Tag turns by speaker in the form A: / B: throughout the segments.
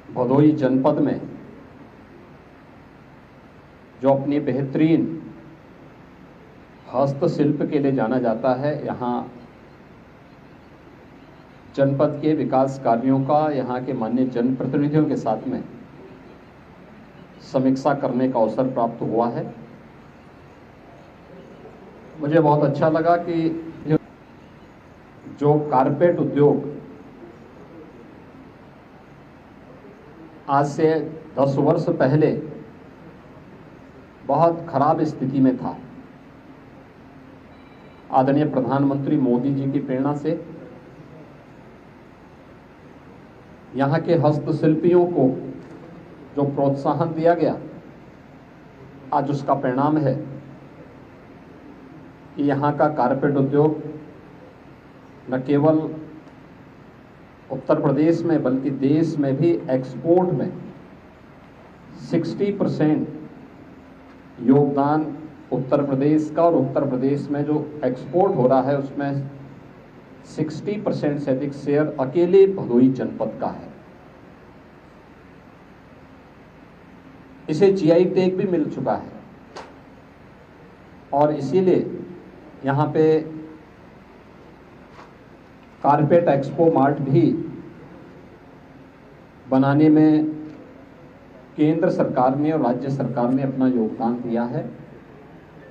A: भदोही जनपद में जो अपनी बेहतरीन हस्तशिल्प के लिए जाना जाता है, यहाँ जनपद के विकास कार्यों का यहाँ के माननीय जनप्रतिनिधियों के साथ में समीक्षा करने का अवसर प्राप्त हुआ है। मुझे बहुत अच्छा लगा कि जो कारपेट उद्योग आज से 10 वर्ष पहले बहुत खराब स्थिति में था, आदरणीय प्रधानमंत्री मोदी जी की प्रेरणा से यहाँ के हस्तशिल्पियों को जो प्रोत्साहन दिया गया, आज उसका परिणाम है कि यहाँ का कारपेट उद्योग न केवल उत्तर प्रदेश में बल्कि देश में भी एक्सपोर्ट में 60% योगदान उत्तर प्रदेश का, और उत्तर प्रदेश में जो एक्सपोर्ट हो रहा है उसमें 60% से अधिक शेयर अकेले भदोही जनपद का है। इसे जीआई टैग भी मिल चुका है और इसीलिए यहाँ पे कारपेट एक्सपो मार्ट भी बनाने में केंद्र सरकार ने और राज्य सरकार ने अपना योगदान दिया है।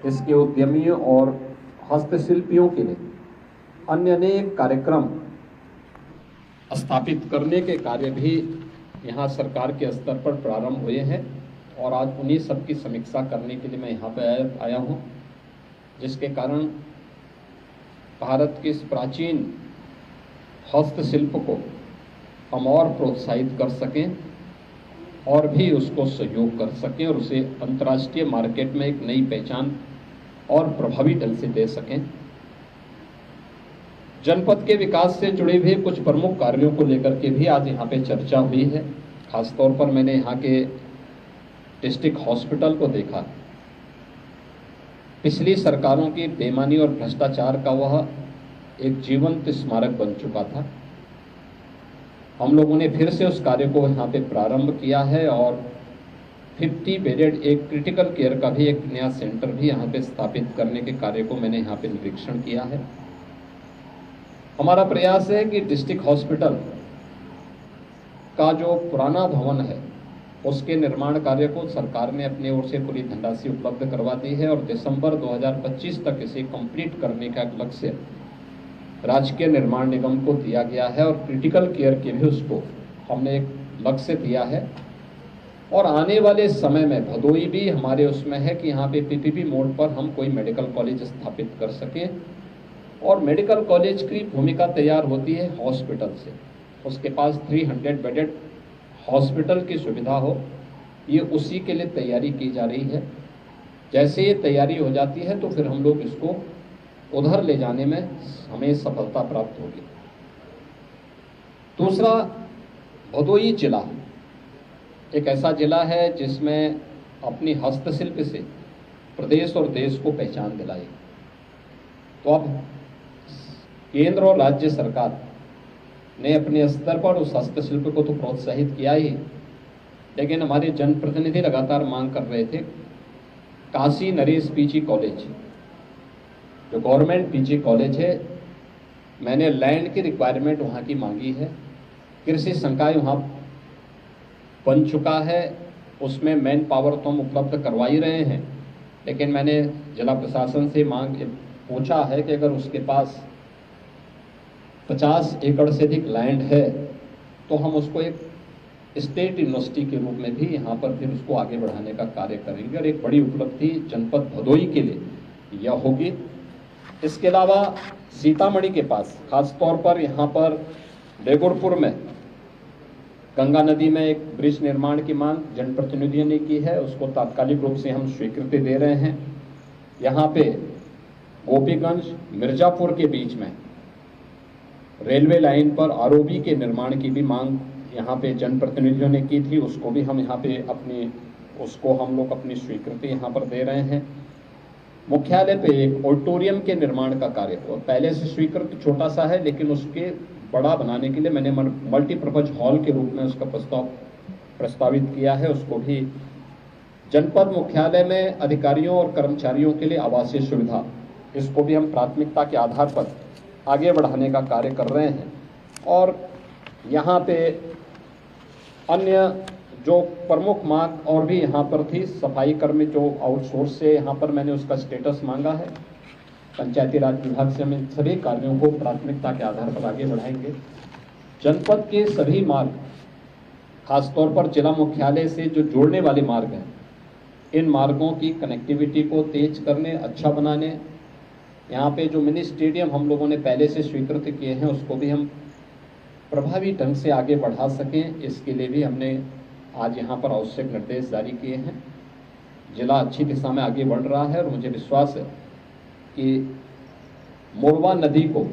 A: इसके उद्यमियों और हस्तशिल्पियों के लिए अन्य अनेक कार्यक्रम स्थापित करने के कार्य भी यहाँ सरकार के स्तर पर प्रारंभ हुए हैं और आज उन्हीं सब की समीक्षा करने के लिए मैं यहाँ पे आया हूँ, जिसके कारण भारत के इस प्राचीन हस्तशिल्प को हम और प्रोत्साहित कर सकें और भी उसको सहयोग कर सकें और उसे अंतर्राष्ट्रीय मार्केट में एक नई पहचान और प्रभावी ढंग से दे सकें। जनपद के विकास से जुड़े हुए कुछ प्रमुख कार्यों को लेकर के भी आज यहाँ पे चर्चा हुई है। खासतौर पर मैंने यहाँ के डिस्ट्रिक्ट हॉस्पिटल को देखा। पिछली सरकारों की बेईमानी और भ्रष्टाचार का वह एक जीवंत स्मारक बन चुका था। हम लोगों ने फिर से उस कार्य को यहाँ पे प्रारंभ किया है और 50 बेडेड एक क्रिटिकल केयर का भी एक नया सेंटर भी यहाँ पे स्थापित करने के कार्य को मैंने यहाँ पे निरीक्षण किया है। हमारा प्रयास है कि डिस्ट्रिक्ट हॉस्पिटल का जो पुराना भवन है उसके निर्माण कार्य को सरकार ने अपनी ओर से पूरी धनराशि उपलब्ध करवा दी है और दिसंबर 2025 तक इसे कंप्लीट करने का लक्ष्य राजकीय निर्माण निगम को दिया गया है और क्रिटिकल केयर के भी उसको हमने एक लक्ष्य दिया है। और आने वाले समय में भदोही भी हमारे उसमें है कि यहाँ पे पीपीपी मोड पर हम कोई मेडिकल कॉलेज स्थापित कर सकें और मेडिकल कॉलेज की भूमिका तैयार होती है हॉस्पिटल से। उसके पास 300 बेडेड हॉस्पिटल की सुविधा हो, ये उसी के लिए तैयारी की जा रही है। जैसे ये तैयारी हो जाती है तो फिर हम लोग इसको उधर ले जाने में हमें सफलता प्राप्त होगी। दूसरा, भदोही जिला एक ऐसा जिला है जिसमें अपनी हस्तशिल्प से प्रदेश और देश को पहचान दिलाई। तो अब केंद्र और राज्य सरकार ने अपने स्तर पर उस हस्तशिल्प को तो प्रोत्साहित किया ही, लेकिन हमारे जनप्रतिनिधि लगातार मांग कर रहे थे काशी नरेश पीजी कॉलेज, जो गवर्नमेंट पीजी कॉलेज है, मैंने लैंड की रिक्वायरमेंट वहाँ की मांगी है। कृषि संकाय वहाँ बन चुका है, उसमें मैन पावर तो हम उपलब्ध करवा ही रहे हैं, लेकिन मैंने जिला प्रशासन से पूछा है कि अगर उसके पास 50 एकड़ से अधिक लैंड है तो हम उसको एक स्टेट यूनिवर्सिटी के रूप में भी यहाँ पर फिर उसको आगे बढ़ाने का कार्य करेंगे और एक बड़ी उपलब्धि जनपद भदोही के लिए यह होगी। इसके अलावा सीतामढ़ी के पास खासतौर पर यहाँ पर बेगुरपुर में गंगा नदी में एक ब्रिज निर्माण की मांग जनप्रतिनिधियों ने की है, उसको तात्कालिक रूप से हम स्वीकृति दे रहे हैं। यहाँ पे गोपीगंज मिर्जापुर के बीच में रेलवे लाइन पर आरओबी के निर्माण की भी मांग यहाँ पे जनप्रतिनिधियों ने की थी, उसको भी हम यहाँ पे हम लोग अपनी स्वीकृति यहाँ पर दे रहे हैं। मुख्यालय पे एक ऑडिटोरियम के निर्माण का कार्य पहले से स्वीकृत छोटा सा है, लेकिन उसके बड़ा बनाने के लिए मैंने मल्टीपर्पज हॉल के रूप में उसका प्रस्ताव प्रस्तावित किया है, उसको भी जनपद मुख्यालय में अधिकारियों और कर्मचारियों के लिए आवासीय सुविधा, इसको भी हम प्राथमिकता के आधार पर आगे बढ़ाने का कार्य कर रहे हैं। और यहाँ पे अन्य जो प्रमुख मांग और भी यहाँ पर थी, सफाई कर्मी जो आउटसोर्स से यहाँ पर मैंने उसका स्टेटस मांगा है, पंचायती राज विभाग से हम इन सभी कार्यों को प्राथमिकता के आधार पर आगे बढ़ाएंगे। जनपद के सभी मार्ग, खासतौर पर जिला मुख्यालय से जो जोड़ने वाले मार्ग हैं, इन मार्गों की कनेक्टिविटी को तेज करने, अच्छा बनाने, यहाँ पे जो मिनी स्टेडियम हम लोगों ने पहले से स्वीकृत किए हैं उसको भी हम प्रभावी ढंग से आगे बढ़ा सकें, इसके लिए भी हमने आज यहाँ पर आवश्यक निर्देश जारी किए हैं। जिला अच्छी दिशा में आगे बढ़ रहा है और मुझे विश्वास है कि मोरवा नदी को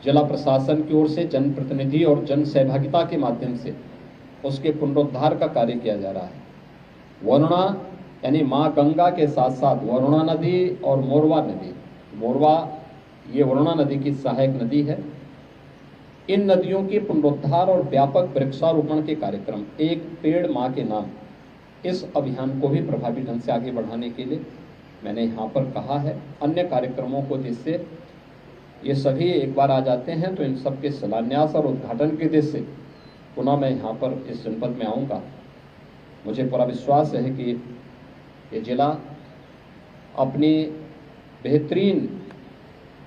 A: जिला प्रशासन की ओर से जनप्रतिनिधि और जन सहभागिता के माध्यम से उसके पुनरुद्धार का कार्य किया जा रहा है। वरुणा यानी माँ गंगा के साथ साथ वरुणा नदी और मोरवा नदी, मोरवा ये वरुणा नदी की सहायक नदी है। इन नदियों के पुनरुद्धार और व्यापक वृक्षारोपण के कार्यक्रम, एक पेड़ माँ के नाम, इस अभियान को भी प्रभावी ढंग से आगे बढ़ाने के लिए मैंने यहाँ पर कहा है। अन्य कार्यक्रमों को जिससे ये सभी एक बार आ जाते हैं तो इन सब के शिलान्यास और उद्घाटन के उद्देश्य से पुनः मैं यहाँ पर इस जनपद में आऊँगा। मुझे पूरा विश्वास है कि ये जिला अपनी बेहतरीन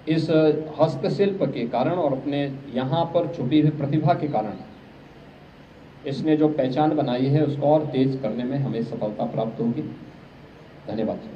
A: इस हस्तशिल्प के कारण और अपने यहाँ पर छुपी हुई प्रतिभा के कारण इसने जो पहचान बनाई है उसको और तेज करने में हमें सफलता प्राप्त होगी। धन्यवाद।